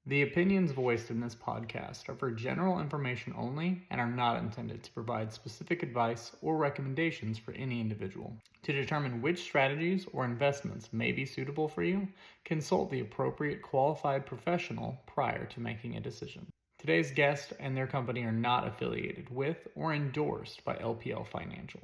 The opinions voiced in this podcast are for general information only and are not intended to provide specific advice or recommendations for any individual. To determine which strategies or investments may be suitable for you, consult the appropriate qualified professional prior to making a decision. Today's guest and their company are not affiliated with or endorsed by LPL Financial.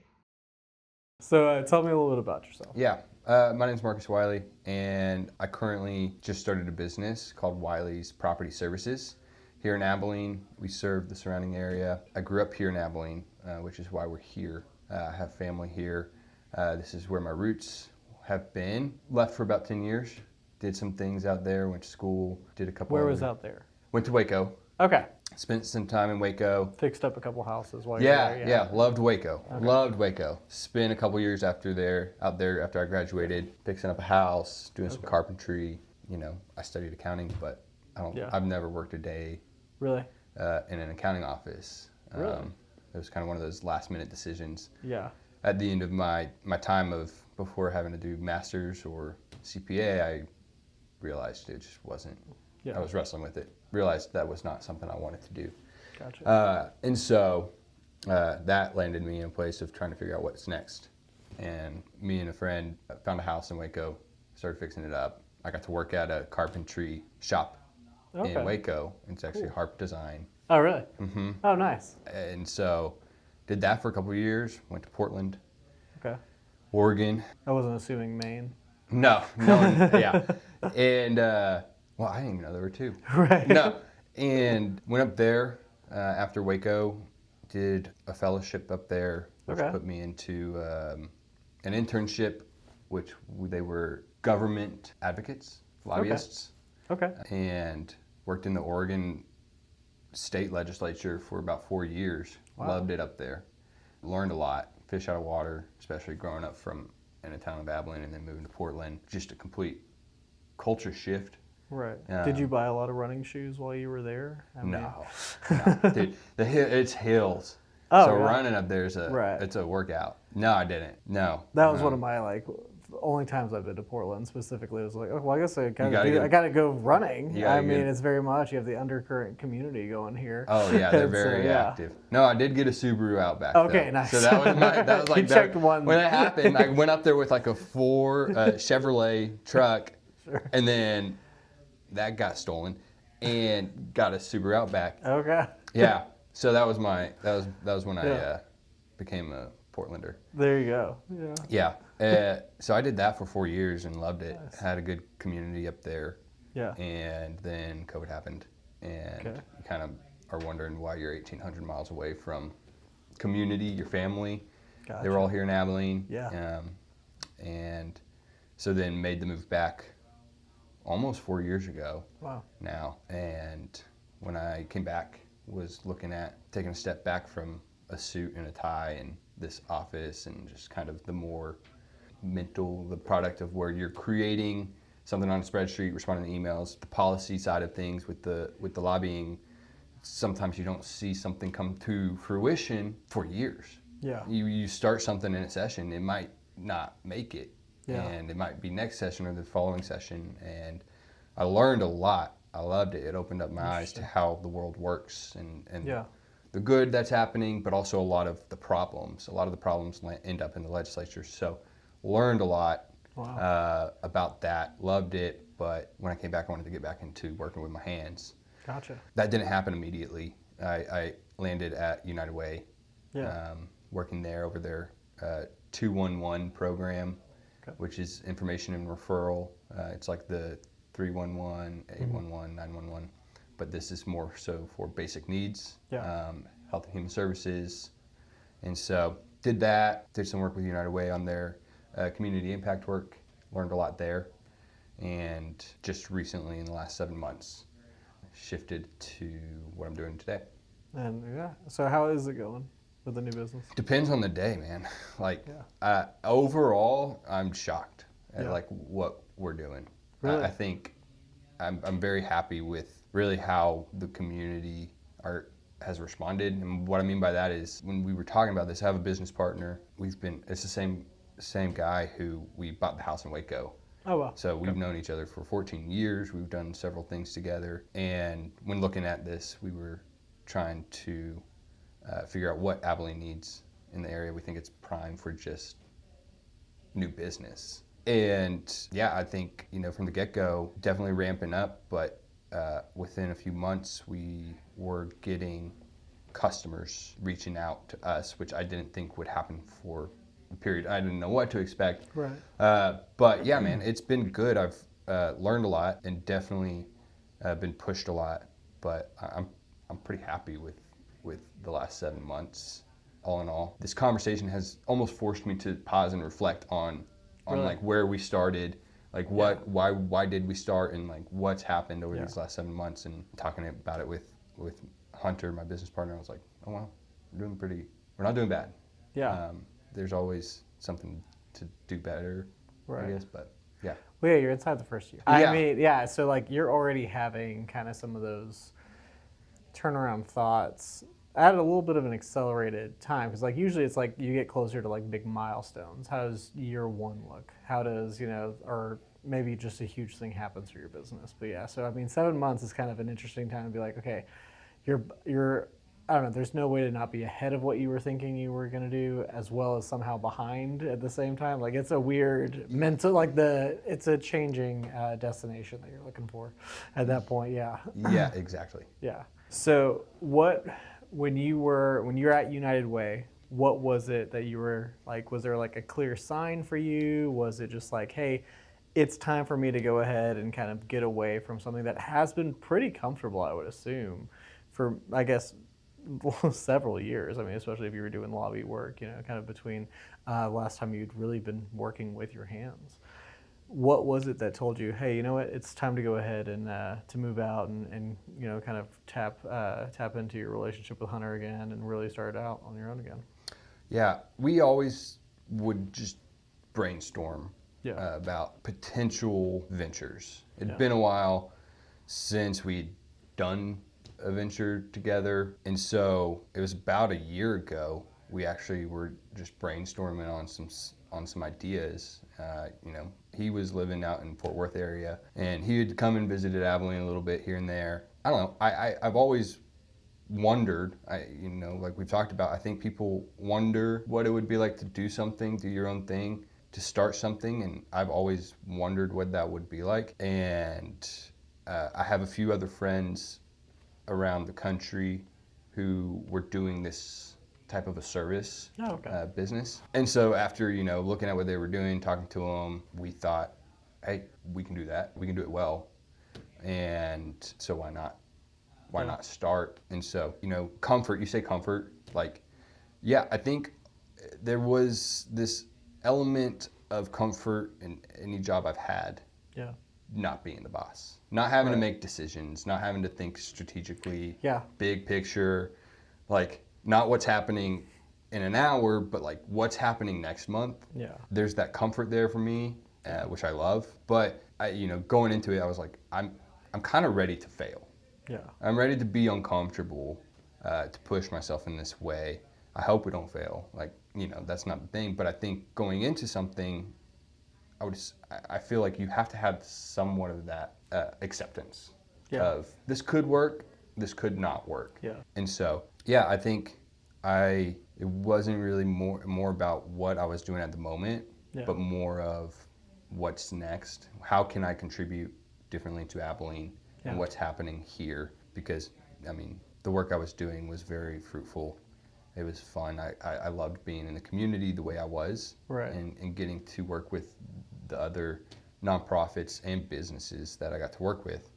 So tell me a little bit about yourself. Yeah, my name is Marcus Wiley, and I currently just started a business called Wiley's Property Services. Here in Abilene, we serve the surrounding area. I grew up here in Abilene, which is why we're here. I have family here. This is where my roots have been. Left for about 10 years, did some things out there, went to school, did a couple Where was out there? Went to Waco. Okay. Spent some time in Waco. Fixed up a couple houses while you were there. Yeah, loved Waco. Okay. Loved Waco. Spent a couple years out there after I graduated, fixing up a house, doing some carpentry. You know, I studied accounting, but I've never worked a day really in an accounting office. Really? It was kind of one of those last minute decisions. Yeah. At the end of my time before having to do masters or CPA, I realized it just wasn't. I was wrestling with it. Realized that was not something I wanted to do. Gotcha. And so that landed me in a place of trying to figure out what's next. And me and a friend found a house in Waco, started fixing it up. I got to work at a carpentry shop in Waco. It's actually Harp Design. Oh, really? Mm-hmm. Oh, nice. And so did that for a couple of years. Went to Portland, Okay. Oregon. I wasn't assuming Maine. No, yeah. And well, I didn't even know there were two. Right. No, and went up there after Waco, did a fellowship up there, which put me into an internship, which they were government advocates, lobbyists. Okay. And worked in the Oregon state legislature for about 4 years. Wow. Loved it up there. Learned a lot, fish out of water, especially growing up in a town of Abilene and then moving to Portland. Just a complete culture shift. Right. Did you buy a lot of running shoes while you were there? No. Dude, it's hills. Oh, so really? running up there is it's a workout. No, I didn't. No. That was one of my only times I've been to Portland specifically. It was like, oh, well, I guess I gotta go running. I mean, it's very much you have the undercurrent community going here. Oh yeah, they're very active. No, I did get a Subaru Outback. Okay, though. nice. So that was like you checked one. When it happened, I went up there with like a Chevrolet truck, and then that got stolen, and got a Subaru Outback. Okay. Yeah. So that was when I became a Portlander. There you go. Yeah. Yeah. So I did that for 4 years and loved it. Nice. Had a good community up there. Yeah. And then COVID happened, and you kind of are wondering why you're 1,800 miles away from community, your family. Gotcha. They were all here in Abilene. Yeah. And so then made the move back almost 4 years ago. Wow. Now. And when I came back, was looking at taking a step back from a suit and a tie and this office and just kind of the more mental, the product of where you're creating something on a spreadsheet, responding to emails, the policy side of things with the lobbying. Sometimes you don't see something come to fruition for years. Yeah. You start something in a session, it might not make it. Yeah. And it might be next session or the following session. And I learned a lot. I loved it. It opened up my eyes to how the world works and the good that's happening, but also a lot of the problems. A lot of the problems end up in the legislature. So learned a lot about that. Loved it. But when I came back, I wanted to get back into working with my hands. Gotcha. That didn't happen immediately. I landed at United Way, working there over their 211 program, which is information and referral. It's like the 311, 811, 911, but this is more so for basic needs, health and human services. And so did some work with United Way on their community impact work, learned a lot there. And just recently in the last 7 months, shifted to what I'm doing today. And so how is it going with the new business? Depends on the day, man. Overall, I'm shocked at what we're doing. Really? I think I'm very happy with really how the community has responded. And what I mean by that is when we were talking about this, I have a business partner. It's the same guy who we bought the house in Waco. Oh, wow. So we've known each other for 14 years. We've done several things together. And when looking at this, we were trying to figure out what Abilene needs in the area. We think it's prime for just new business. And yeah, I think, from the get-go, definitely ramping up, but within a few months, we were getting customers reaching out to us, which I didn't think would happen for a period. I didn't know what to expect. Right. But yeah, man, it's been good. I've learned a lot and definitely been pushed a lot, but I'm pretty happy with the last 7 months. All in all, this conversation has almost forced me to pause and reflect on Really? like where we started, like why did we start, and like what's happened over these last 7 months. And talking about it with Hunter, my business partner, I was like, oh wow, we're not doing bad. Yeah. There's always something to do better, Right. I guess, but yeah. Well, yeah, you're inside the first year. Yeah. I mean, yeah, so like you're already having kind of some of those turnaround thoughts at a little bit of an accelerated time, because like usually it's like you get closer to like big milestones. How does year one look? How does, or maybe just a huge thing happens for your business. But yeah, so I mean 7 months is kind of an interesting time to be like, okay, you're I don't know, there's no way to not be ahead of what you were thinking you were going to do, as well as somehow behind at the same time. Like it's a weird mental, like it's a changing destination that you're looking for at that point. Yeah. Yeah, exactly. Yeah. So when you're at United Way, what was it that you were like? Was there like a clear sign for you? Was it just like, hey, it's time for me to go ahead and kind of get away from something that has been pretty comfortable, I would assume, for, I guess, several years. I mean, especially if you were doing lobby work, kind of between last time you'd really been working with your hands. What was it that told you, hey, you know what, it's time to go ahead and to move out and kind of tap into your relationship with Hunter again and really start out on your own again? Yeah, we always would just brainstorm about potential ventures. It'd been a while since we'd done a venture together, and so it was about a year ago we actually were just brainstorming on some ideas. He was living out in Fort Worth area, and he had come and visited Abilene a little bit here and there. I don't know. I've always wondered. Like we've talked about, I think people wonder what it would be like to do something, do your own thing, to start something, and I've always wondered what that would be like. And I have a few other friends around the country who were doing this type of a service business. And so after, looking at what they were doing, talking to them, we thought, hey, we can do that. We can do it well. And so why not? Why not start? And so, comfort, you say comfort, like, yeah, I think there was this element of comfort in any job I've had. Yeah. Not being the boss, not having to make decisions, not having to think strategically, big picture, like not what's happening in an hour, but like what's happening next month. Yeah. There's that comfort there for me, which I love. But going into it, I was like, I'm kind of ready to fail. Yeah. I'm ready to be uncomfortable, to push myself in this way. I hope we don't fail. Like, that's not the thing. But I think going into something, I feel like you have to have somewhat of that acceptance of this could work, this could not work. Yeah. And so, I think it wasn't really more about what I was doing at the moment, but more of what's next. How can I contribute differently to Abilene and what's happening here? Because, the work I was doing was very fruitful. It was fun. I loved being in the community the way I was, and getting to work with the other nonprofits and businesses that I got to work with.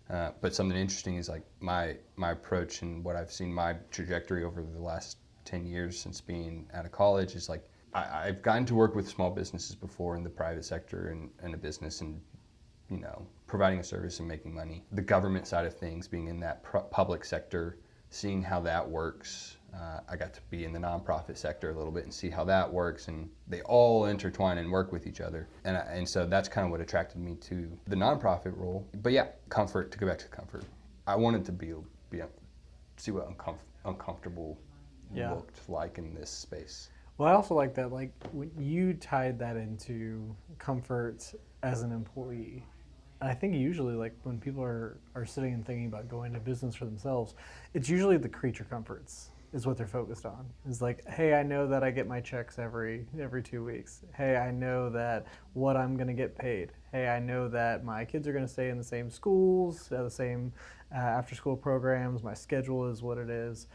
But something interesting is like my approach and what I've seen my trajectory over the last 10 years since being out of college is like I've gotten to work with small businesses before in the private sector and a business, and providing a service and making money. The government side of things, being in that public sector, seeing how that works. I got to be in the nonprofit sector a little bit and see how that works, and they all intertwine and work with each other. And so that's kind of what attracted me to the nonprofit role. But yeah, comfort, to go back to comfort. I wanted to see what uncomfortable looked like in this space. Well, I also like that, like when you tied that into comfort as an employee. And I think usually, like when people are sitting and thinking about going to business for themselves, it's usually the creature comforts is what they're focused on. It's like, hey, I know that I get my checks every 2 weeks. Hey, I know that what I'm gonna get paid. Hey, I know that my kids are gonna stay in the same schools, the same after school programs. My schedule is what it is.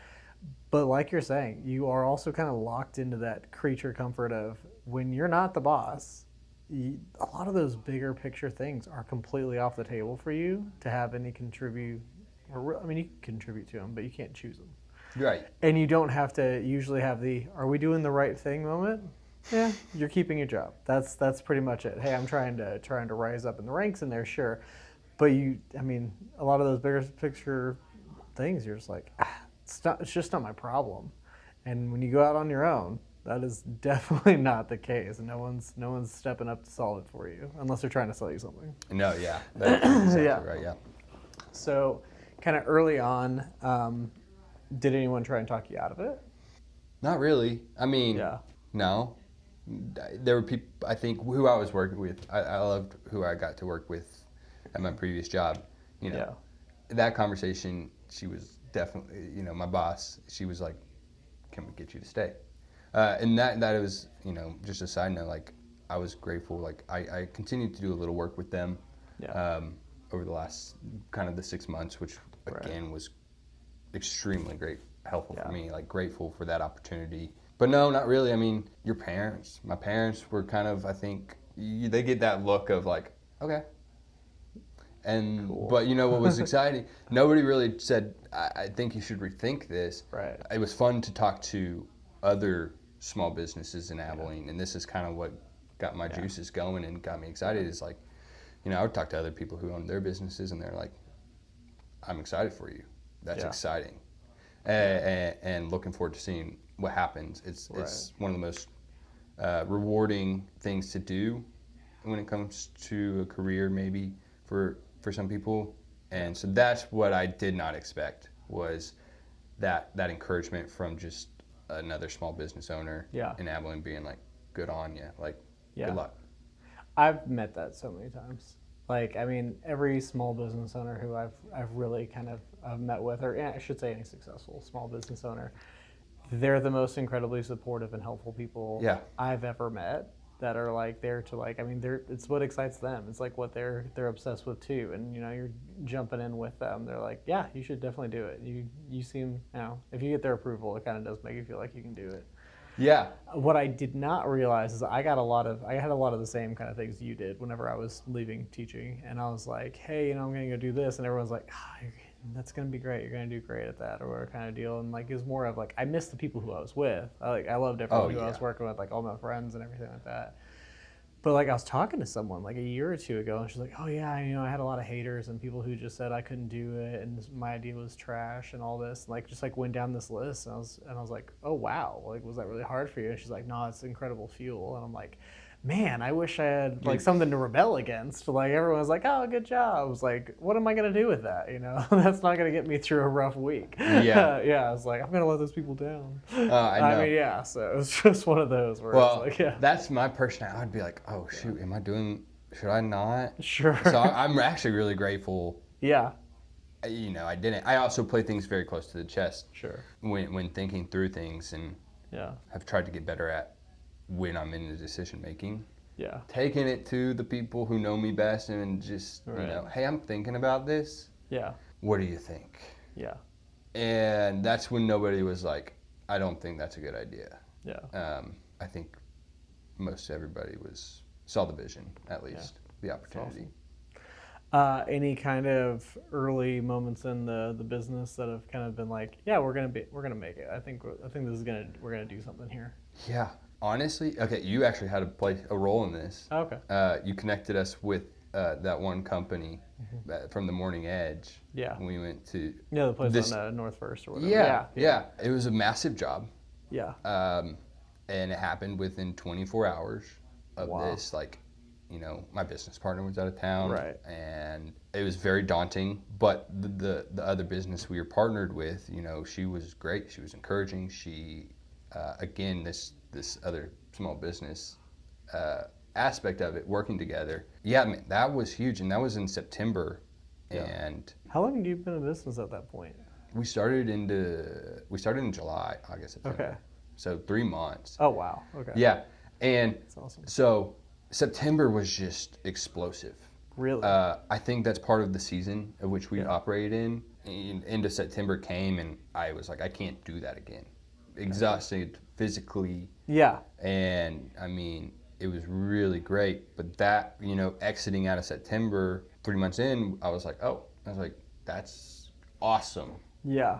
But like you're saying, you are also kind of locked into that creature comfort of when you're not the boss. A lot of those bigger picture things are completely off the table for you to have any contribute. Or I mean, you can contribute to them, but you can't choose them. Right. And you don't have to usually have the "Are we doing the right thing?" moment. Yeah, you're keeping your job. That's pretty much it. Hey, I'm trying to rise up in the ranks in there, sure. But I mean, a lot of those bigger picture things, you're just like, it's just not my problem. And when you go out on your own, that is definitely not the case. And no one's stepping up to solve it for you unless they're trying to sell you something. No, yeah. That's exactly Yeah. right, yeah. So, kind of early on, did anyone try and talk you out of it? Not really. I mean, Yeah. no. There were people, I think, who I was working with. I loved who I got to work with at my previous job. You know, Yeah. that conversation, she was definitely, you know, my boss, she was like, can we get you to stay? And that was, you know, just a side note, like, I was grateful. Like, I continued to do a little work with them over the last kind of the 6 months, which, again, was extremely helpful for me, like, grateful for that opportunity. But no, not really. I mean, my parents were kind of, I think, they get that look of like, okay. And, Cool. But you know what was exciting? Nobody really said, I think you should rethink this. Right. It was fun to talk to other small businesses in Abilene. And this is kind of what got my juices going and got me excited is like, you know, I would talk to other people who own their businesses and they're like, I'm excited for you. That's exciting. And looking forward to seeing what happens. It's one of the most rewarding things to do when it comes to a career, maybe for some people. And so that's what I did not expect was that encouragement from just another small business owner in Abilene being like, good on you, like, good luck. I've met that so many times. Like, I mean, every small business owner who I've really kind of met with, or I should say any successful small business owner, they're the most incredibly supportive and helpful people I've ever met that are like there to like, I mean, it's what excites them. It's like what they're obsessed with too. And, you know, you're jumping in with them. They're like, yeah, you should definitely do it. You seem, you know, if you get their approval, it kind of does make you feel like you can do it. Yeah. What I did not realize is I had a lot of the same kind of things you did whenever I was leaving teaching, and I was like, hey, you know, I'm gonna go do this, and everyone's like, that's gonna be great. You're gonna do great at that, or kind of deal. And like, it was more of like I missed the people who I was with. I loved everyone who I was working with, like all my friends and everything like that. But like I was talking to someone like a year or two ago, and she's like, "Oh yeah, you know, I had a lot of haters and people who just said I couldn't do it, and my idea was trash, and all this." And like just like went down this list, and I was like, "Oh wow, like was that really hard for you?" And she's like, "No, it's incredible fuel." And I'm like, "Man, I wish I had like something to rebel against." Like everyone's like, "Oh, good job." I was like, "What am I gonna do with that? You know, that's not gonna get me through a rough week." Yeah. Yeah. I was like, "I'm gonna let those people down." I know. I mean, yeah. So it was just one of those where it's like, yeah. That's my personality. I'd be like, oh shoot, should I not? Sure. So I'm actually really grateful. Yeah. You know, I didn't. I also play things very close to the chest. Sure. When thinking through things, and have tried to get better at when I'm in the decision making. Yeah. Taking it to the people who know me best and just, you know, hey, I'm thinking about this. Yeah. What do you think? Yeah. And that's when nobody was like, I don't think that's a good idea. Yeah. I think most everybody saw the vision, at least, the opportunity. Awesome. Any kind of early moments in the business that have kind of been like, yeah, we're gonna make it. I think we're gonna do something here. Yeah. Honestly, okay, you actually had to play a role in this. Oh, okay. You connected us with that one company from the Morning Edge. Yeah. We went to the place on North First or whatever. Yeah. It was a massive job. Yeah. And it happened within 24 hours of this. Like, you know, my business partner was out of town. Right. And it was very daunting. But the other business we were partnered with, you know, she was great. She was encouraging. She, again, this this other small business aspect of it, working together. Yeah, man, that was huge, and that was in September. Yeah. And how long have you been in business at that point? we started in July, August, September. Okay. So 3 months. Oh wow. Okay. Yeah, and That's awesome. so September was just explosive. Really? I think that's part of the season of which we Yeah. operate in. And into September came, and I was like, I can't do that again. Exhausted physically, Yeah. and I mean, it was really great. But that, exiting out of September, 3 months in, I was like, that's awesome. Yeah.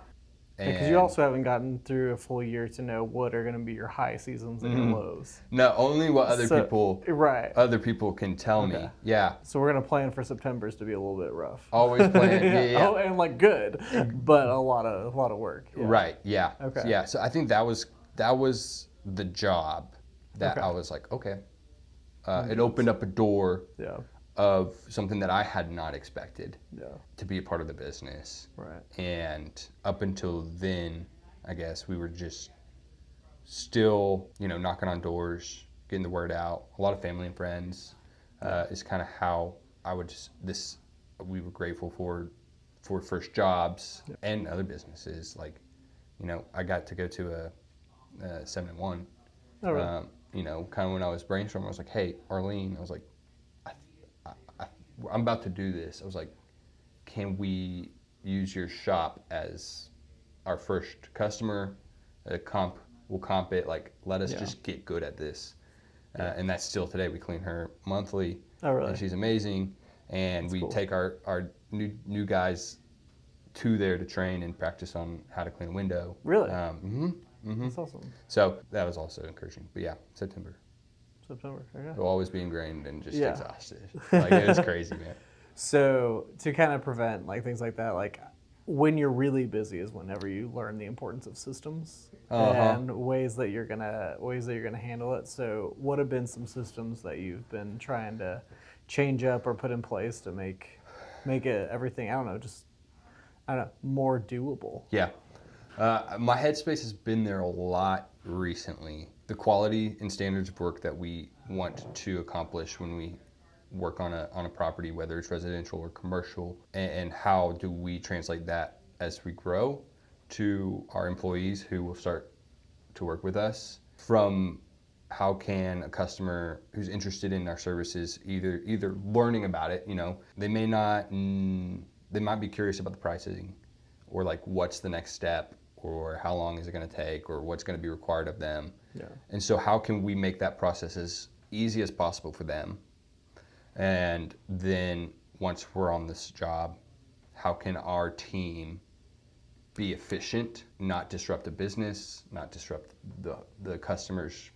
Because you also haven't gotten through a full year to know what are going to be your high seasons and your lows. No, only what other Right. people can tell me. Okay. Yeah. So we're going to plan for September's to be a little bit rough. Always plan. Yeah. Oh, and like good, but a lot of work. Yeah. Right. Yeah. Okay. Yeah. So I think that was the job that Okay. I was like, okay. It opened up a door Yeah. of something that I had not expected Yeah. to be a part of the business. Right. And up until then, I guess we were just still, knocking on doors, getting the word out. A lot of family and friends is kind of how I would we were grateful for first jobs and other businesses. Like, I got to go to a 7-in-1. Oh, really? Kind of when I was brainstorming, I was like, hey, Arlene, I was like, I'm about to do this. I was like, can we use your shop as our first customer? We'll comp it. Like, let us just get good at this. And that's still today. We clean her monthly. Oh, really? And she's amazing. And we take our new guys to there to train and practice on how to clean a window. Really? That's awesome. So that was also encouraging. But yeah, September. Okay. We'll always be ingrained and just Yeah. exhausted. Like, it was crazy, man. So to kind of prevent like things like that, like when you're really busy is whenever you learn the importance of systems and ways that you're gonna handle it. So what have been some systems that you've been trying to change up or put in place to make it everything, more doable? Yeah. My headspace has been there a lot recently. The quality and standards of work that we want to accomplish when we work on a property, whether it's residential or commercial, and how do we translate that as we grow to our employees who will start to work with us. From how can a customer who's interested in our services either learning about it, they might be curious about the pricing, or like what's the next step, or how long is it going to take, or what's going to be required of them. Yeah. And so how can we make that process as easy as possible for them? And then once we're on this job, how can our team be efficient, not disrupt the business, not disrupt the customer's,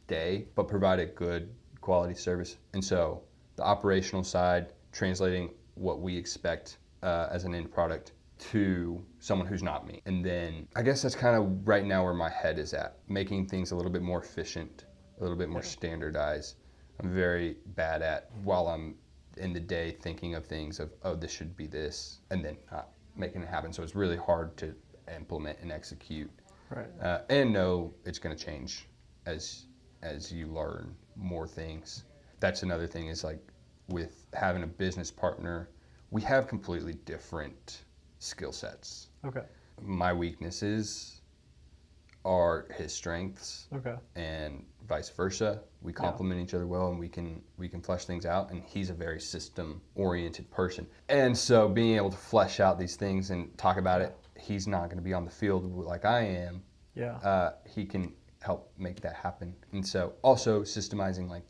day, but provide a good quality service? And so the operational side, translating what we expect as an end product to someone who's not me. And then I guess that's kind of right now where my head is at, making things a little bit more efficient, a little bit more standardized. I'm very bad at, while I'm in the day thinking of things of, oh, this should be this, and then not making it happen. So it's really hard to implement and execute. Right. And know it's going to change as you learn more things. That's another thing, is like with having a business partner, we have completely different skill sets. Okay. My weaknesses are his strengths. Okay. And vice versa. We complement each other well, and we can flesh things out. And he's a very system-oriented person. And so being able to flesh out these things and talk about it, he's not going to be on the field like I am. Yeah. He can help make that happen. And so also systemizing like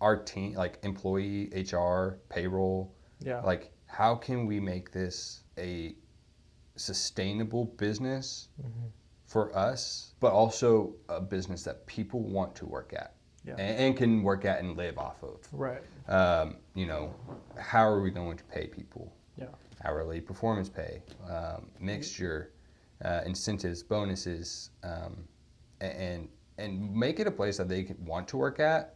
our team, like employee, HR, payroll. Yeah. Like, how can we make this a sustainable business for us, but also a business that people want to work at, and can work at and live off of. Right. How are we going to pay people? Yeah. Hourly performance pay, mixture, incentives, bonuses, and make it a place that they want to work at.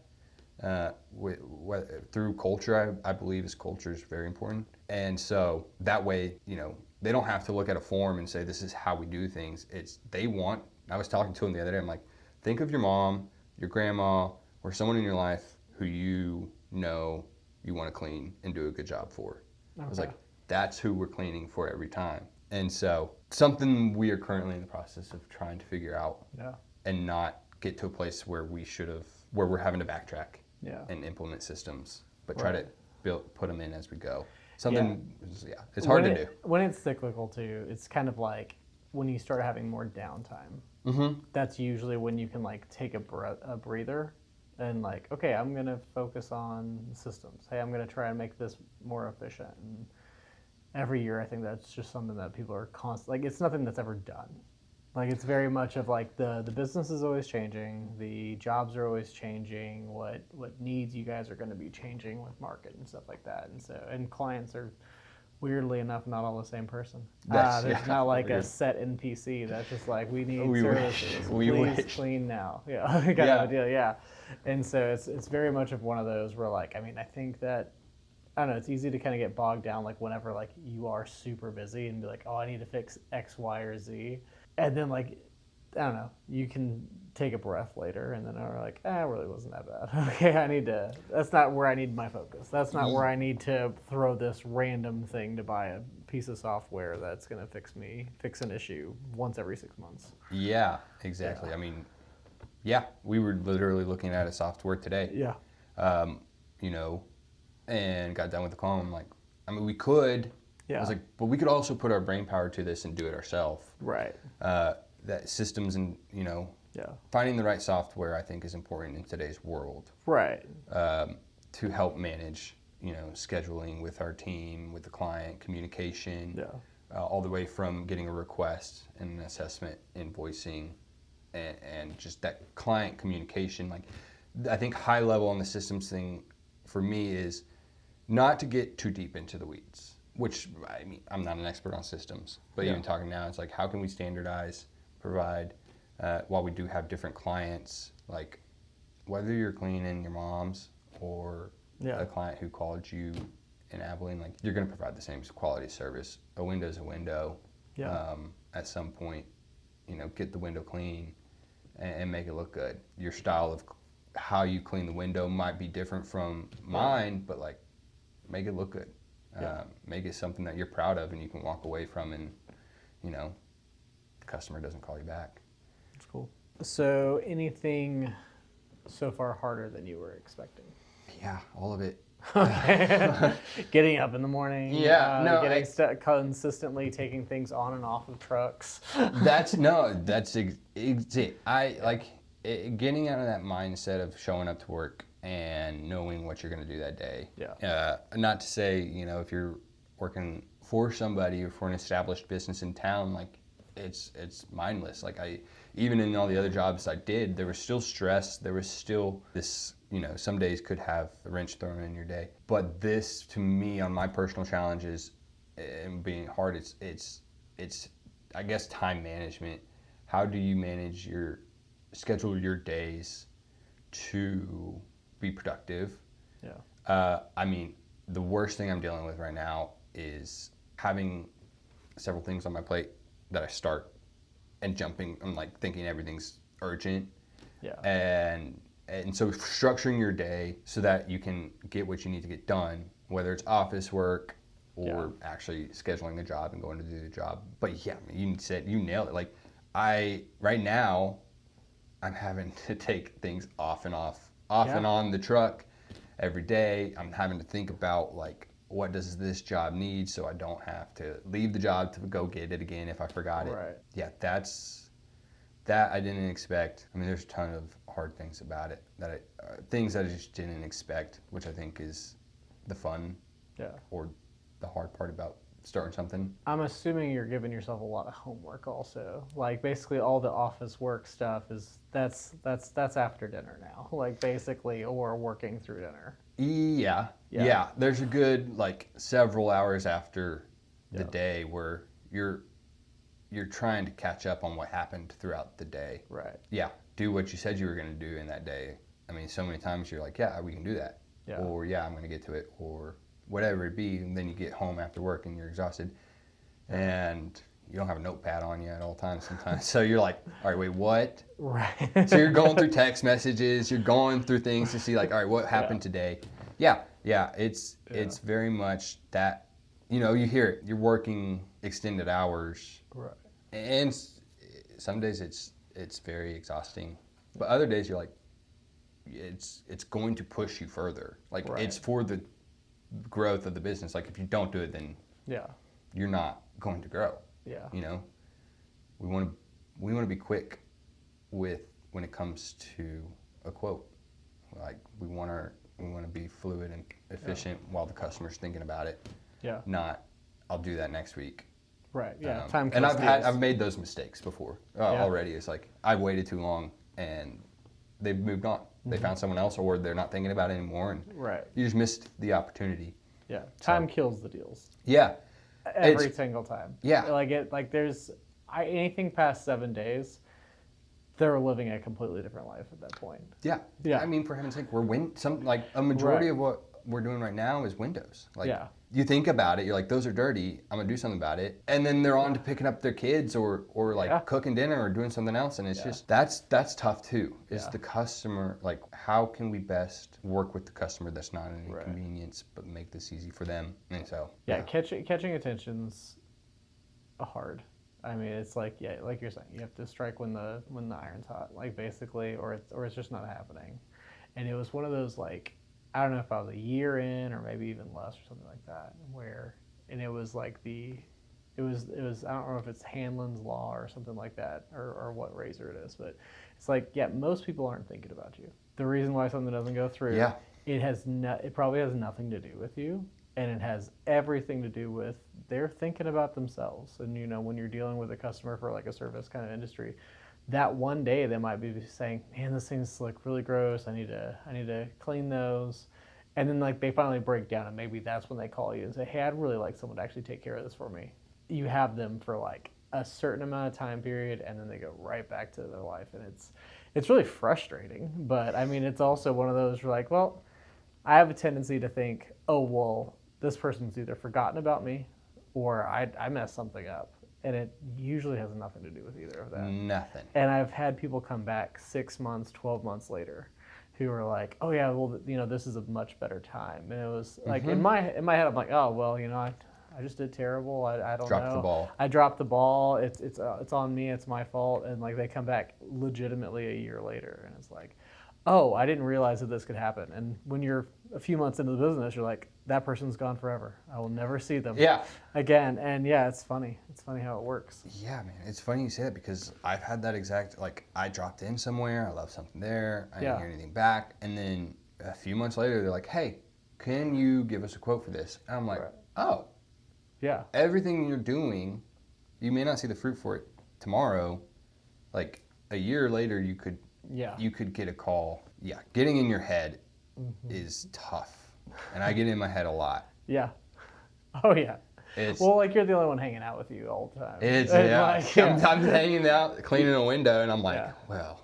Through culture, I believe culture is very important. And so that way, they don't have to look at a form and say, this is how we do things. I was talking to them the other day, I'm like, think of your mom your grandma, or someone in your life who you know you want to clean and do a good job for. I was like, that's who we're cleaning for every time. And so something we are currently in the process of trying to figure out and not get to a place where where we're having to backtrack and implement systems, but try to put them in as we go. It's hard to do. When it's cyclical too, it's kind of like when you start having more downtime. That's usually when you can like take a breather and like, okay, I'm going to focus on systems. Hey, I'm going to try and make this more efficient. And every year, I think that's just something that people are constantly, like, it's nothing that's ever done. Like, it's very much of like the business is always changing, the jobs are always changing, what needs you guys are going to be changing with market and stuff like that. And so, and clients are weirdly enough not all the same person. There's not like a set NPC that's just like, we need services. Please clean now. Kind of a deal, And so it's very much of one of those where like, I mean, I think that, I don't know, it's easy to kind of get bogged down like whenever like you are super busy and be like, oh, I need to fix X, Y, or Z. And then like, I don't know, you can take a breath later and then are like, it really wasn't that bad. Okay, that's not where I need my focus. That's not where I need to throw this random thing to buy a piece of software that's going to fix an issue once every 6 months. Yeah, exactly. I mean, we were literally looking at a software today. And got done with the call. I'm like, I mean, we could. I was like, but we could also put our brain power to this and do it ourselves. Right. That systems and, finding the right software, I think, is important in today's world. Right. To help manage, scheduling with our team, with the client, communication, all the way from getting a request and an assessment, invoicing, and just that client communication. Like, I think high level on the systems thing for me is not to get too deep into the weeds, which, I mean, I'm not an expert on systems, but even talking now, it's like, how can we standardize, provide, while we do have different clients, like whether you're cleaning your mom's or a client who called you in Abilene, like you're going to provide the same quality service. A window's a window. At some point, get the window clean and make it look good. Your style of how you clean the window might be different from mine, but like, make it look good. Make it something that you're proud of and you can walk away from, and the customer doesn't call you back. That's cool. So anything so far harder than you were expecting? Yeah, all of it. Okay. Getting up in the morning. Consistently taking things on and off of trucks. That's it. I like getting out of that mindset of showing up to work and knowing what you're going to do that day. Not to say, if you're working for somebody or for an established business in town, like it's mindless. Like even in all the other jobs I did, there was still stress. There was still this, some days could have a wrench thrown in your day. But this, to me, on my personal challenges and being hard, it's I guess time management. How do you schedule your days to be productive? I mean, the worst thing I'm dealing with right now is having several things on my plate that I start and jumping. I'm like thinking everything's urgent. And so structuring your day so that you can get what you need to get done, whether it's office work or actually scheduling the job and going to do the job. But yeah, I mean, you nailed it. Like right now, I'm having to take things off and on the truck every day. I'm having to think about like, what does this job need so I don't have to leave the job to go get it again if I forgot it. Right. Yeah, that I didn't expect. I mean, there's a ton of hard things about it things that I just didn't expect, which I think is the fun or the hard part about starting something. I'm assuming you're giving yourself a lot of homework also. Like basically all the office work stuff that's after dinner now, like basically, or working through dinner. Yeah. There's a good like several hours after the day where you're trying to catch up on what happened throughout the day. Right. Yeah. Do what you said you were going to do in that day. I mean, so many times you're like, we can do that. Or I'm going to get to it, or whatever it be. And then you get home after work and you're exhausted. And you don't have a notepad on you at all times sometimes. So you're like, all right, wait, what? Right. So you're going through text messages, you're going through things to see like, all right, what happened today? Yeah, it's very much that, you know, you hear it, you're working extended hours. Right. And some days it's very exhausting. But other days you're like, it's going to push you further. Like it's for the growth of the business. Like if you don't do it, then you're not going to grow. Yeah. You know, we want to be quick with when it comes to a quote. Like we want to be fluid and efficient while the customer's thinking about it. Yeah. Not, I'll do that next week. Right. Yeah. Time and I've made those mistakes before already. It's like I've waited too long and they've moved on. They found someone else, or they're not thinking about it anymore, and you just missed the opportunity. Yeah. Time kills the deals. Yeah. Every single time. Yeah. There's anything past 7 days, they're living a completely different life at that point. Yeah. Yeah. I mean, for heaven's sake, a majority of what we're doing right now is windows. Like you think about it, you're like, those are dirty. I'm gonna do something about it, and then they're on to picking up their kids or like cooking dinner or doing something else, and it's just that's tough too. Is the customer, like, how can we best work with the customer that's not an inconvenience but make this easy for them? And so catching attention's hard. I mean, it's like like you're saying, you have to strike when the iron's hot, like basically, or it's just not happening. And it was one of those, like, I don't know if I was a year in or maybe even less or something like that, and it was like it was I don't know if it's Hanlon's Law or something like that, or what razor it is, but it's like, most people aren't thinking about you. The reason why something doesn't go through, it probably has nothing to do with you, and it has everything to do with they're thinking about themselves. And you know, when you're dealing with a customer for like a service kind of industry, that one day they might be saying, man, this thing's like really gross. I need to clean those. And then like they finally break down, and maybe that's when they call you and say, hey, I'd really like someone to actually take care of this for me. You have them for like a certain amount of time period, and then they go right back to their life. And it's really frustrating. But I mean, it's also one of those where, like, well, I have a tendency to think, oh, well, this person's either forgotten about me or I messed something up. And it usually has nothing to do with either of that. Nothing. And I've had people come back 6 months, 12 months later who are like, oh yeah, well, you know, this is a much better time. And it was like, in my head, I'm like, oh, well, you know, I just did terrible. I don't know. Dropped the ball. I dropped the ball. It's on me. It's my fault. And like they come back legitimately a year later, and it's like, oh, I didn't realize that this could happen. And when you're a few months into the business, you're like, that person's gone forever. I will never see them again. And it's funny. It's funny how it works. Yeah, man. It's funny you say that, because I've had that exact, like, I dropped in somewhere, I left something there, I didn't hear anything back. And then a few months later, they're like, hey, can you give us a quote for this? And I'm like, oh. Yeah. Everything you're doing, you may not see the fruit for it tomorrow. Like a year later, you could get a call. Yeah, getting in your head is tough. And I get in my head a lot. Yeah. Oh, yeah. Well, like, you're the only one hanging out with you all the time. I'm hanging out, cleaning a window, and I'm like, well,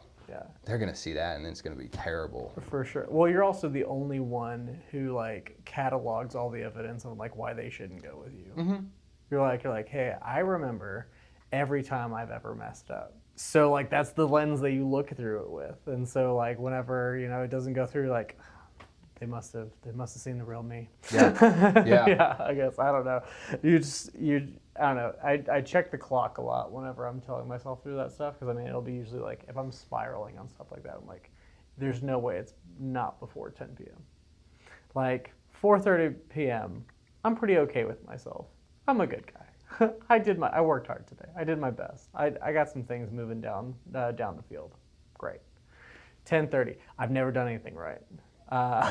they're going to see that, and it's going to be terrible. For sure. Well, you're also the only one who, like, catalogs all the evidence on, like, why they shouldn't go with you. Mm-hmm. You're like, hey, I remember every time I've ever messed up. So, like, that's the lens that you look through it with. And so, like, whenever, you know, it doesn't go through, like, they must have seen the real me. Yeah. Yeah, I guess. I don't know. I don't know. I check the clock a lot whenever I'm telling myself through that stuff, because I mean, it'll be usually like, if I'm spiraling on stuff like that, I'm like, there's no way it's not before 10 p.m. Like 4:30 p.m., I'm pretty okay with myself. I'm a good guy. I worked hard today. I did my best. I got some things moving down the field. Great. 10:30. I've never done anything right.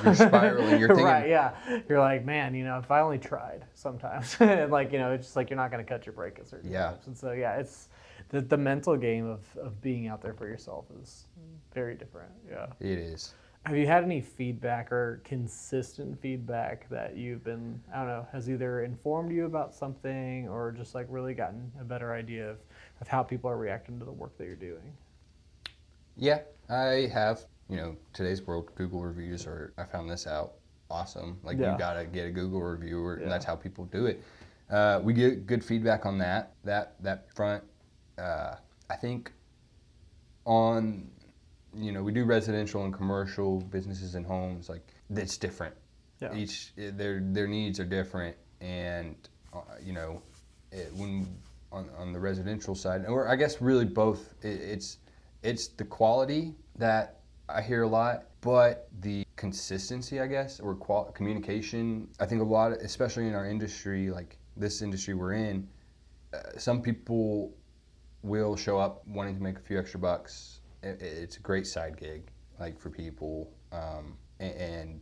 You're spiraling. You're thinking, right? Yeah. You're like, man, you know, if I only tried sometimes, and like, you know, it's just like you're not going to cut your break at certain times. And so it's the mental game of being out there for yourself is very different. Yeah. It is. Have you had any feedback or consistent feedback that you've been, I don't know, has either informed you about something or just like really gotten a better idea of how people are reacting to the work that you're doing? Yeah, I have. You know, today's world, Google reviews I found this out, awesome. Like, you got to get a Google reviewer, and that's how people do it. We get good feedback on that front. I think on, we do residential and commercial businesses and homes. Like, it's different. Yeah. Their needs are different, and when on the residential side, or I guess really both, it's the quality that I hear a lot, but the consistency, I guess, or communication. I think a lot, especially in our industry, like this industry we're in, some people will show up wanting to make a few extra bucks. It's a great side gig, like, for people, and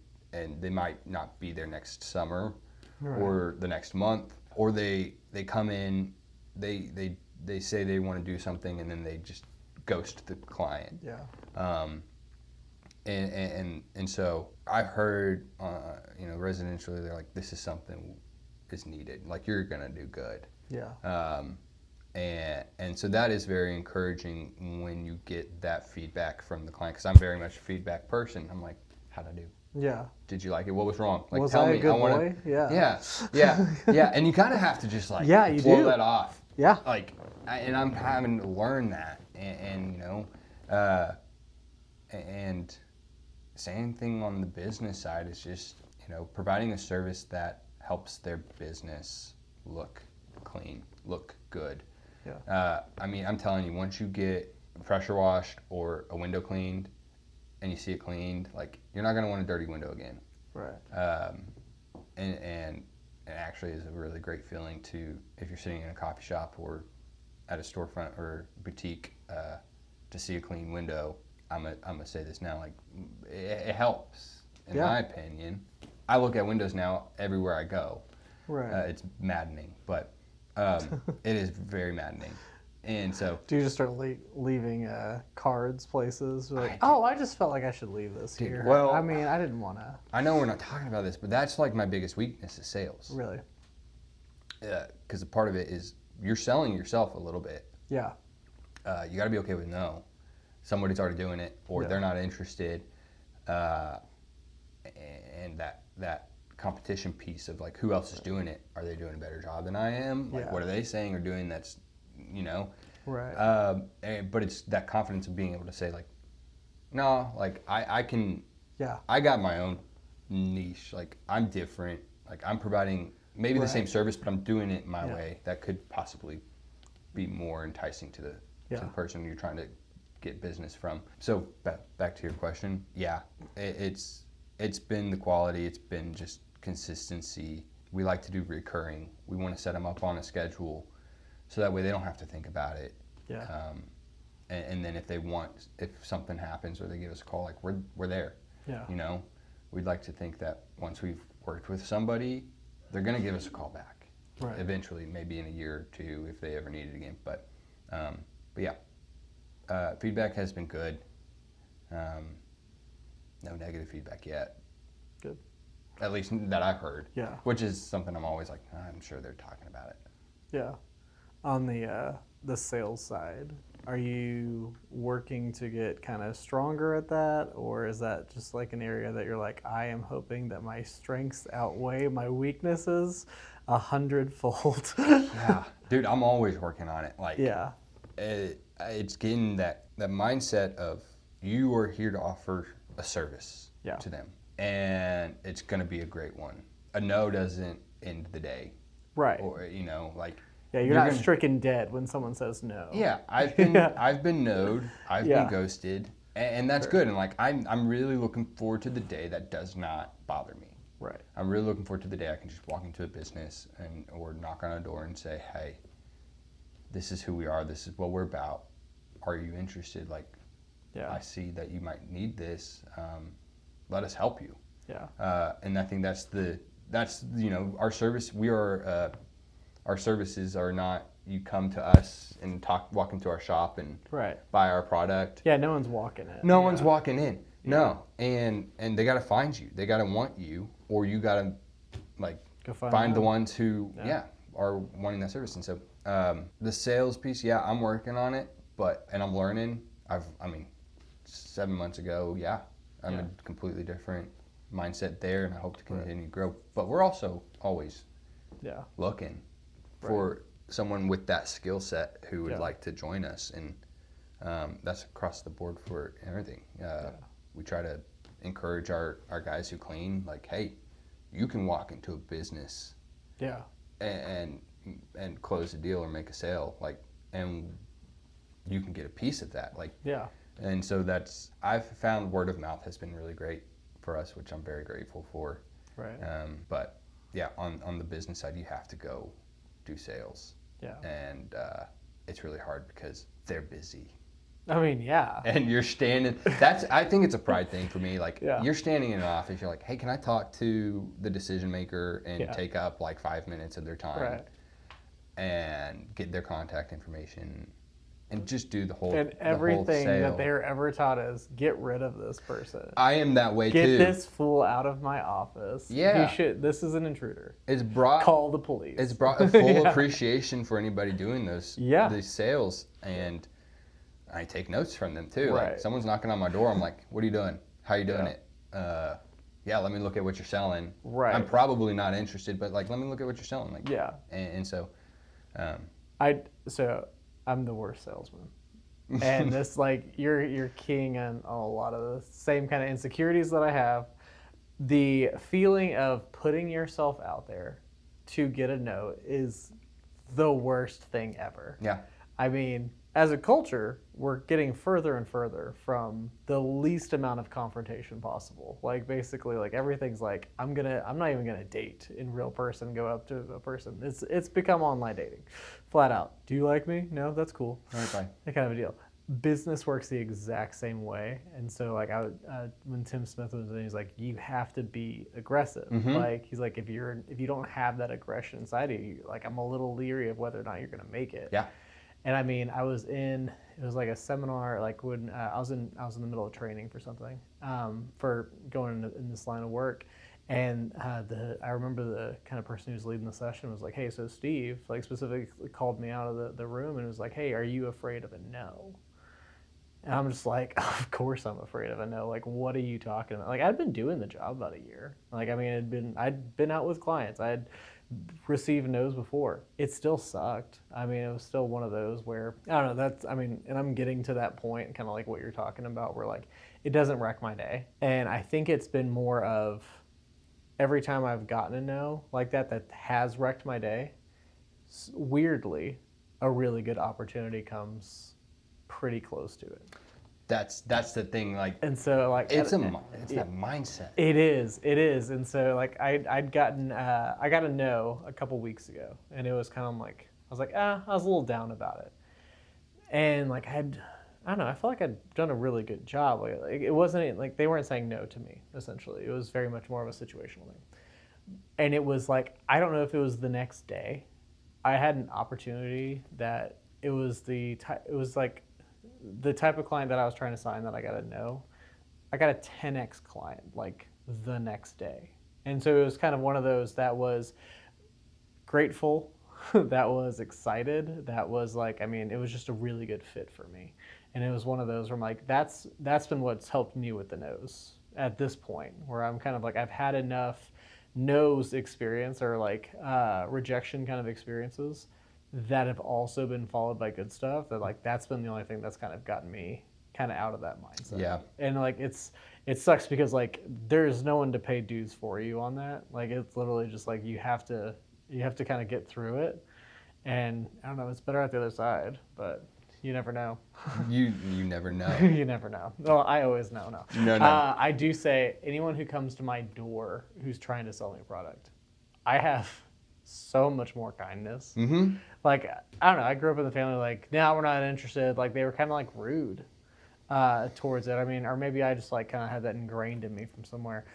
they might not be there next summer, right, or the next month, or they come in, they say they want to do something, and then they just ghost the client. Yeah. And so I've heard, residentially, they're like, this is something is needed. Like, you're gonna do good. Yeah. And so that is very encouraging when you get that feedback from the client, because I'm very much a feedback person. I'm like, how'd I do? Yeah. Did you like it? What was wrong? Like, was tell I me. a good I want boy? Yeah. Yeah. And you kind of have to just, like, yeah, you blow do. that off. Yeah. Like, and I'm having to learn that, and and same thing on the business side is just, providing a service that helps their business look clean, look good. Yeah. I'm telling you, once you get pressure washed or a window cleaned, and you see it cleaned, like, you're not going to want a dirty window again. Right. And it actually is a really great feeling if you're sitting in a coffee shop or at a storefront or boutique, to see a clean window. I'm gonna say this now, like, it helps, in my opinion. I look at windows now everywhere I go. Right. It's maddening, but it is very maddening. And so, do you just start leaving cards places? Like, I just felt like I should leave this here. Well, I mean, I didn't want to. I know we're not talking about this, but that's, like, my biggest weakness is sales. Really? Because a part of it is you're selling yourself a little bit. Yeah. You got to be okay with no. Somebody's already doing it, or they're not interested, and that competition piece of, like, who else is doing it? Are they doing a better job than I am? Like, what are they saying or doing that's, Right. But it's that confidence of being able to say, like, no, like, I can. Yeah. I got my own niche. Like, I'm different. Like, I'm providing maybe the same service, but I'm doing it my way. That could possibly be more enticing to the person you're trying to get business from. So back to your question. Yeah, it's been the quality. It's been just consistency. We like to do recurring. We want to set them up on a schedule, so that way they don't have to think about it. Yeah. And then if something happens or they give us a call, like, we're there. Yeah. We'd like to think that once we've worked with somebody, they're going to give us a call back. Right. Eventually, maybe in a year or two if they ever need it again. But yeah, feedback has been good. No negative feedback yet. Good. At least that I've heard. Yeah. Which is something I'm always like, I'm sure they're talking about it. Yeah. On the sales side, are you working to get kind of stronger at that, or is that just like an area that you're like, I am hoping that my strengths outweigh my weaknesses 100-fold? Yeah, dude, I'm always working on it. Like, yeah, it's getting that mindset of you are here to offer a service to them, and it's gonna be a great one. A no doesn't end the day, right? Or like. Yeah, you're not stricken dead when someone says no. Yeah, I've been no'd, I've been ghosted, and that's good. And, like, I'm really looking forward to the day that does not bother me. Right. I'm really looking forward to the day I can just walk into a business or knock on a door and say, hey, this is who we are. This is what we're about. Are you interested? Like, I see that you might need this. Let us help you. Yeah. And I think that's our service. Our services are not you come to us and walk into our shop and buy our product. Yeah, no one's walking in. No one's walking in. No, and they got to find you. They got to want you, or you got to, like, go find the ones who are wanting that service. And so the sales piece, I'm working on it, and I'm learning. 7 months ago, I'm a completely different mindset there, and I hope to continue to grow. But we're also always looking. for someone with that skill set who would Yeah. like to join us. And that's across the board for everything. We try to encourage our guys who clean, like, hey, you can walk into a business Yeah. and close a deal or make a sale, like, and you can get a piece of that, like. Yeah. And so I've found word of mouth has been really great for us, which I'm very grateful for. Right. But yeah, on the business side, you have to go do sales. Yeah. And it's really hard because they're busy. I mean, yeah. And you're standing. I think it's a pride thing for me. Like, you're standing in an office. You're like, hey, can I talk to the decision maker and take up like 5 minutes of their time and get their contact information and just do the whole And everything that they're ever taught is get rid of this person. I am that way Get too. this fool out of my office. Yeah. This is an intruder. Call the police. It's brought a full appreciation for anybody doing these sales, and I take notes from them too. Right. Like, someone's knocking on my door, I'm like, what are you doing? How you doing it? Let me look at what you're selling. Right. I'm probably not interested, but like, let me look at what you're selling. Like, and so, I'm the worst salesman. And this, like, you're keying on a lot of the same kind of insecurities that I have. The feeling of putting yourself out there to get a no is the worst thing ever. Yeah. I mean, as a culture, we're getting further and further from the least amount of confrontation possible. Like, basically, like, everything's like, I'm not even gonna date in real person, go up to a person. It's become online dating, flat out. Do you like me? No, that's cool. All right, bye. That kind of a deal. Business works the exact same way, and so like when Tim Smith was in, he's like, you have to be aggressive. Mm-hmm. Like, he's like, if you don't have that aggression inside of you, like, I'm a little leery of whether or not you're gonna make it. Yeah. And I mean, it was like a seminar, like when I was in the middle of training for something, for going in this line of work. And I remember the kind of person who was leading the session was like, hey, so Steve, like, specifically called me out of the room and was like, hey, are you afraid of a no? And I'm just like, of course I'm afraid of a no. Like, what are you talking about? Like, I'd been doing the job about a year. Like, I mean, I'd been out with clients. I had received no's before. It still sucked. I mean, it was still one of those where, I don't know, and I'm getting to that point, kind of like what you're talking about, where, like, it doesn't wreck my day. And I think it's been more of every time I've gotten a no like that has wrecked my day, weirdly, a really good opportunity comes pretty close to it. That's the thing, like, and so, like, it's that mindset. It is, and so, like, I got a no a couple weeks ago, and it was kind of like, I was like, I was a little down about it, and like, I don't know, I felt like I'd done a really good job. Like, it wasn't like they weren't saying no to me. Essentially, it was very much more of a situational thing, and it was like, I don't know if it was the next day, I had an opportunity that it was like the type of client that I was trying to sign that I got a no. I got a 10x client like the next day. And so it was kind of one of those that was grateful, that was excited, that was like, I mean, it was just a really good fit for me. And it was one of those where I'm like, that's been what's helped me with the no's at this point, where I'm kind of like, I've had enough no's experience or like rejection kind of experiences that have also been followed by good stuff, that like, that's been the only thing that's kind of gotten me kind of out of that mindset. Yeah. And like, it sucks because like, there's no one to pay dues for you on that. Like, it's literally just like, you have to kind of get through it. And I don't know, it's better at the other side, but you never know. You never know. You never know. Well, I always know. No. I do say, anyone who comes to my door who's trying to sell me a product, I have so much more kindness. Mm-hmm. Like, I don't know, I grew up in the family like, no, we're not interested. Like, they were kind of like rude towards it. I mean, or maybe I just like kind of had that ingrained in me from somewhere.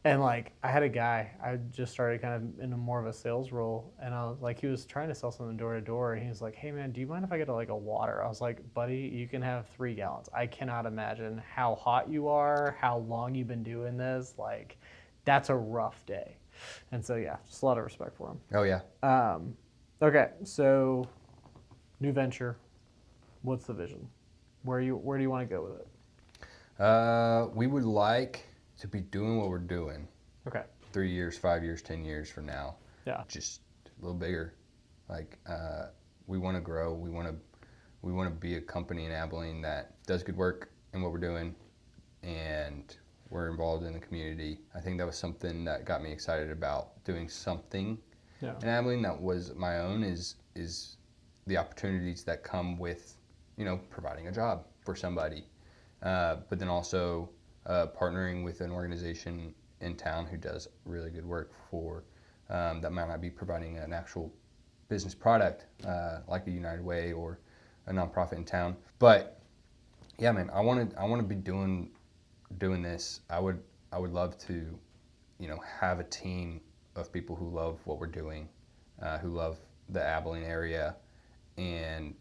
And like, I had a guy, I just started kind of in a more of a sales role, and I was like, he was trying to sell something door to door, and he was like, hey man, do you mind if I get like a water? I was like, buddy, you can have 3 gallons. I cannot imagine how hot you are, how long you've been doing this. Like, that's a rough day. And so, yeah, just a lot of respect for him. Oh yeah. Okay, so new venture. What's the vision? Where do you want to go with it? We would like to be doing what we're doing. Okay. 3 years, 5 years, 10 years from now. Yeah. Just a little bigger. Like we want to grow. We want to be a company in Abilene that does good work in what we're doing, and we're involved in the community. I think that was something that got me excited about doing something in Abilene that was my own. Is the opportunities that come with, providing a job for somebody, but then also partnering with an organization in town who does really good work for that might not be providing an actual business product like a United Way or a nonprofit in town. But yeah, man, I want to be doing this. I would love to, have a team of people who love what we're doing, who love the Abilene area, and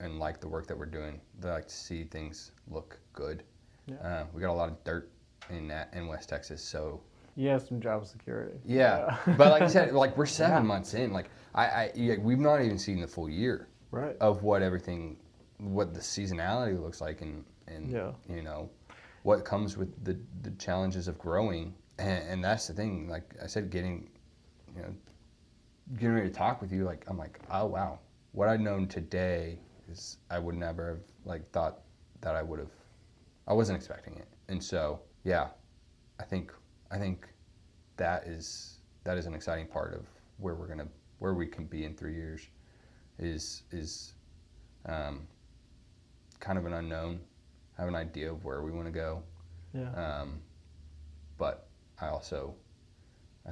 like the work that we're doing. They like to see things look good. Yeah. We got a lot of dirt in West Texas, so you have some job security. Yeah. But like you said, like we're 7 months in. Like we've not even seen the full year of what the seasonality looks like, and what comes with the challenges of growing. And that's the thing. Like I said, getting ready to talk with you. Like I'm like, oh wow, what I'd known today is I would never have thought that I would have. I wasn't expecting it, and so yeah, I think that is an exciting part of where we can be in 3 years, is kind of an unknown. I have an idea of where we want to go, but I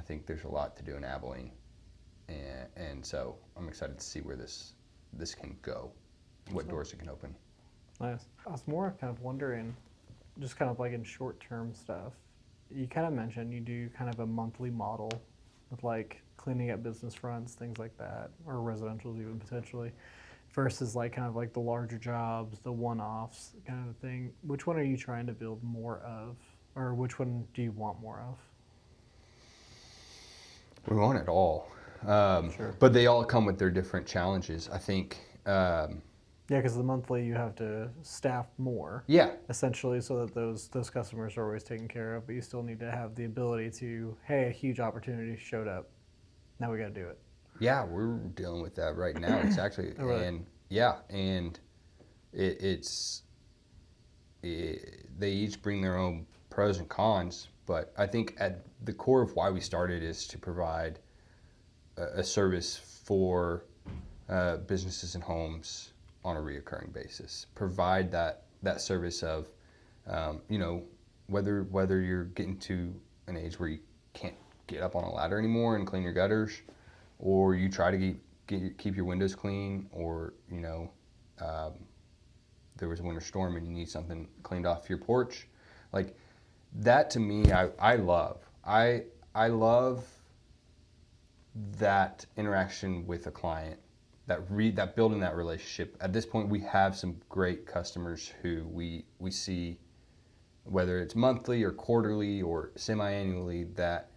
think there's a lot to do in Abilene, and so I'm excited to see where this can go, what doors it can open. Nice. I was more kind of wondering, just kind of like in short-term stuff, you kind of mentioned you do kind of a monthly model with like cleaning up business fronts, things like that, or residentials even potentially, versus like kind of like the larger jobs, the one-offs kind of thing. Which one are you trying to build more of, or which one do you want more of? We want it all, but they all come with their different challenges. I think. Yeah, because the monthly you have to staff more. Yeah. Essentially, so that those customers are always taken care of, but you still need to have the ability to, hey, a huge opportunity showed up. Now we got to do it. Yeah, we're dealing with that right now. It's actually, they each bring their own pros and cons, but I think at the core of why we started is to provide a service for businesses and homes on a reoccurring basis. Provide that service of, whether you're getting to an age where you can't get up on a ladder anymore and clean your gutters, or you try to keep your windows clean, or there was a winter storm and you need something cleaned off your porch. Like that to me, I love. I love that interaction with a client. That building that relationship. At this point, we have some great customers who we see, whether it's monthly or quarterly or semi-annually, that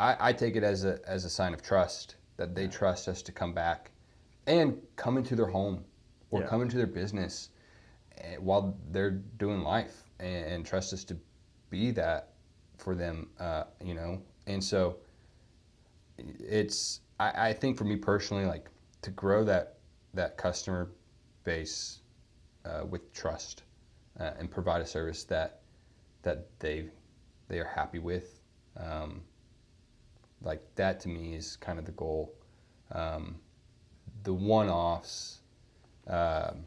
I take it as a sign of trust, that they trust us to come back and come into their home or come into their business while they're doing life, and trust us to be that for them, And so I think for me personally, like, to grow that customer base with trust and provide a service that they are happy with, like that to me is kind of the goal. The one-offs, again,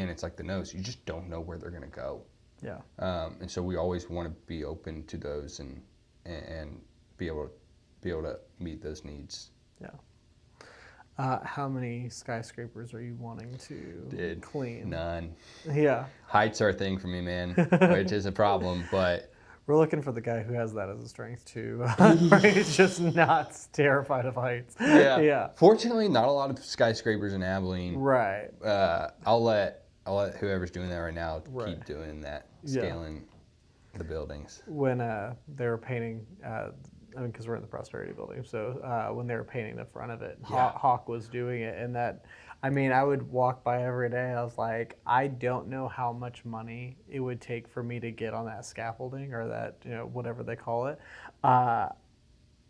it's like the no's. You just don't know where they're going to go. Yeah. And so we always want to be open to those and be able to meet those needs. Yeah. How many skyscrapers are you wanting to clean? None. Yeah. Heights are a thing for me, man, which is a problem, but we're looking for the guy who has that as a strength too. He's just not terrified of heights. Yeah. Fortunately, not a lot of skyscrapers in Abilene. Right. I'll let whoever's doing that right now keep doing that, scaling the buildings. When they were painting, because we're in the Prosperity Building, so when they were painting the front of it, Hawk was doing it, and that, I mean, I would walk by every day. I was like, I don't know how much money it would take for me to get on that scaffolding or that, whatever they call it.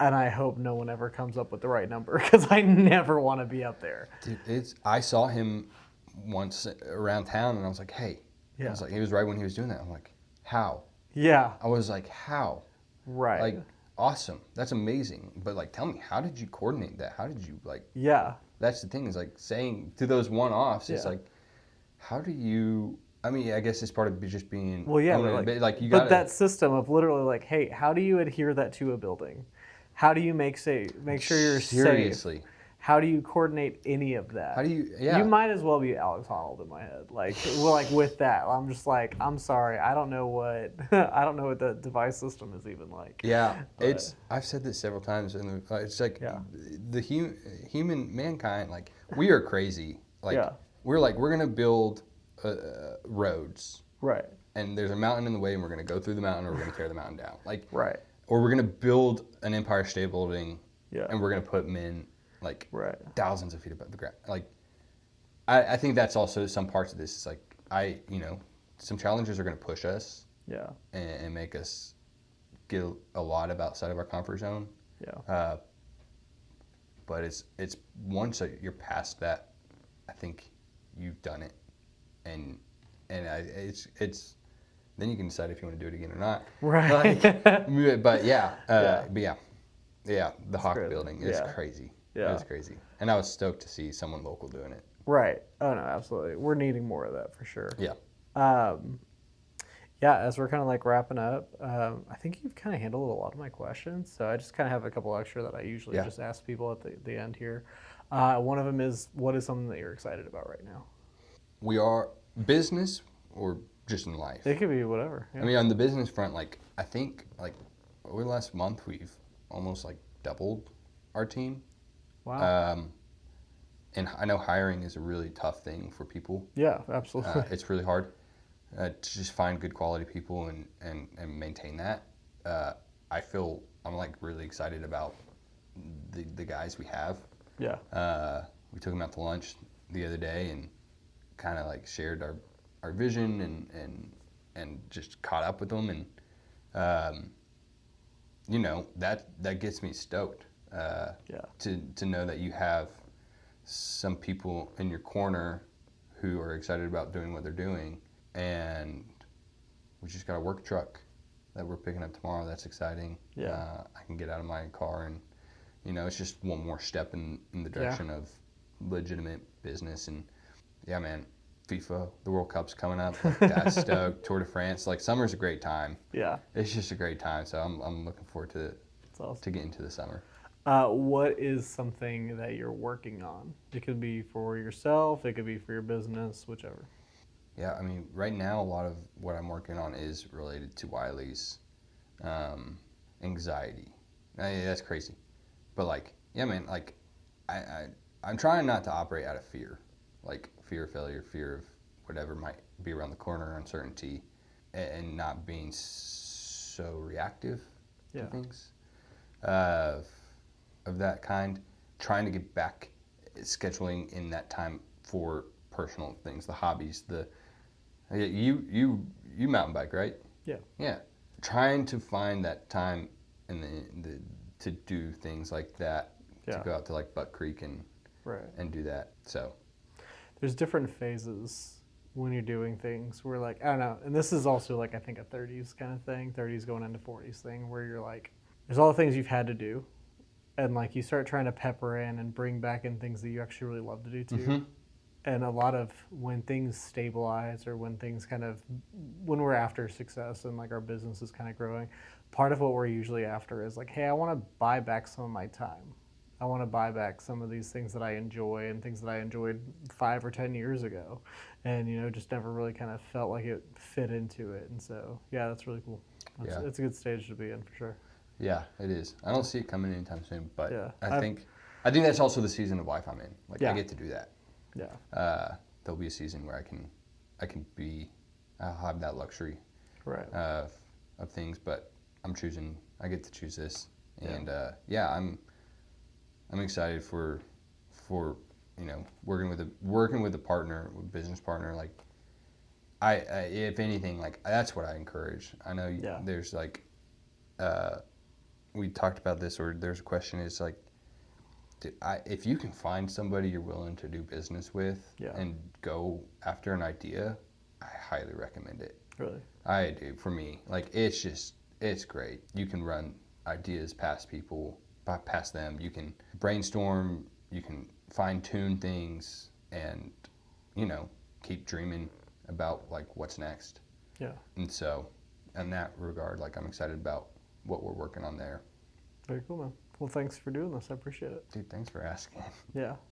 And I hope no one ever comes up with the right number because I never want to be up there. Dude, I saw him once around town, and I was like, hey. I Yeah. was like, he was right when he was doing that. I'm like, how? Yeah. I was like, how? Right. Like, awesome. That's amazing. But like, tell me, how did you coordinate that? How did you like? Yeah. That's the thing, is like saying to those one-offs. It's Yeah. like, how do you? I mean, I guess it's part of just being. Well, yeah, owning but it, like, but like you but got that system of literally like, hey, how do you adhere that to a building? How do you make sure you're seriously. safe? How do you coordinate any of that? How do you? Yeah. You might as well be Alex Honnold in my head. Like, well, like with that, I'm just like, I'm sorry, I don't know what the device system is even like. Yeah, But- I've said this several times, and it's like Yeah. the human mankind, like we are crazy. Like Yeah. we're gonna build roads, Right. and there's a mountain in the way, and we're gonna go through the mountain, or we're gonna tear the mountain down. Like, Right. or we're gonna build an Empire State Building, Yeah. and we're gonna put them in like Right. thousands of feet above the ground. Like, I think that's also some parts of this. Is like some challenges are gonna push us Yeah. and make us get a lot outside of our comfort zone. Yeah. But it's once you're past that, I think you've done it, and it's then you can decide if you want to do it again or not. Right. But yeah, Yeah. but yeah, the Hawk crazy. building is Yeah. crazy. Yeah. It was crazy, and I was stoked to see someone local doing it. Right. Oh no, absolutely. We're needing more of that for sure. Yeah. Yeah, as we're kind of like wrapping up, I think you've kind of handled a lot of my questions. So I just kind of have a couple extra that I usually Yeah. just ask people at the end here. One of them is, what is something that you're excited about right now? We are business or just in life. It could be whatever. I mean, on the business front, like I think like over the last month we've almost like doubled our team. Wow. And I know hiring is a really tough thing for people. Yeah, absolutely. It's really hard to just find good quality people and maintain that. I feel I'm like really excited about the guys we have. Yeah. We took them out to lunch the other day and kind of like shared our vision and just caught up with them, and that gets me stoked. Yeah. To know that you have some people in your corner who are excited about doing what they're doing, and we just got a work truck that we're picking up tomorrow. That's exciting. Yeah. I can get out of my car, and it's just one more step in the direction of legitimate business. And yeah, man, FIFA, the World Cup's coming up. Like, that's stoked. Tour de France, like summer's a great time. Yeah. It's just a great time. So I'm looking forward to That's awesome. to get into the summer. What is something that you're working on? It could be for yourself, it could be for your business, whichever. Yeah, I mean, right now a lot of what I'm working on is related to Wiley's anxiety. That's crazy, but like, yeah, man, like I'm trying not to operate out of fear, like fear of failure, fear of whatever might be around the corner, uncertainty, and not being so reactive to things of that kind. Trying to get back scheduling in that time for personal things, the hobbies, you mountain bike, right? Yeah. Trying to find that time to do things like that, to go out to like Buck Creek and do that. So there's different phases when you're doing things where, like, I don't know, and this is also like I think a 30s kind of thing, 30s going into 40s thing, where you're like, there's all the things you've had to do, and like you start trying to pepper in and bring back in things that you actually really love to do too. Mm-hmm. And a lot of when things stabilize, or when things when we're after success and like our business is kind of growing, part of what we're usually after is like, hey, I want to buy back some of my time. I want to buy back some of these things that I enjoy and things that I enjoyed 5 or 10 years ago, and just never really kind of felt like it fit into it. And so yeah, that's really cool. It's a good stage to be in for sure. Yeah, it is. I don't see it coming anytime soon, but Yeah. I think that's also the season of life I'm in. Like, Yeah. I get to do that. Yeah. There'll be a season where I'll have that luxury Right. of things, but I get to choose this, and I'm excited for working with a partner, with a business partner. Like, I if anything, like that's what I encourage. I know there's like we talked about this, or there's a question is like, if you can find somebody you're willing to do business with and go after an idea, I highly recommend it. Really? I do. For me, like, it's great. You can run ideas past people, past them. You can brainstorm, you can fine tune things, and, you know, keep dreaming about like what's next. Yeah. And so in that regard, like, I'm excited about what we're working on there. Very cool, man. Well, thanks for doing this. I appreciate it. Dude, thanks for asking. Yeah.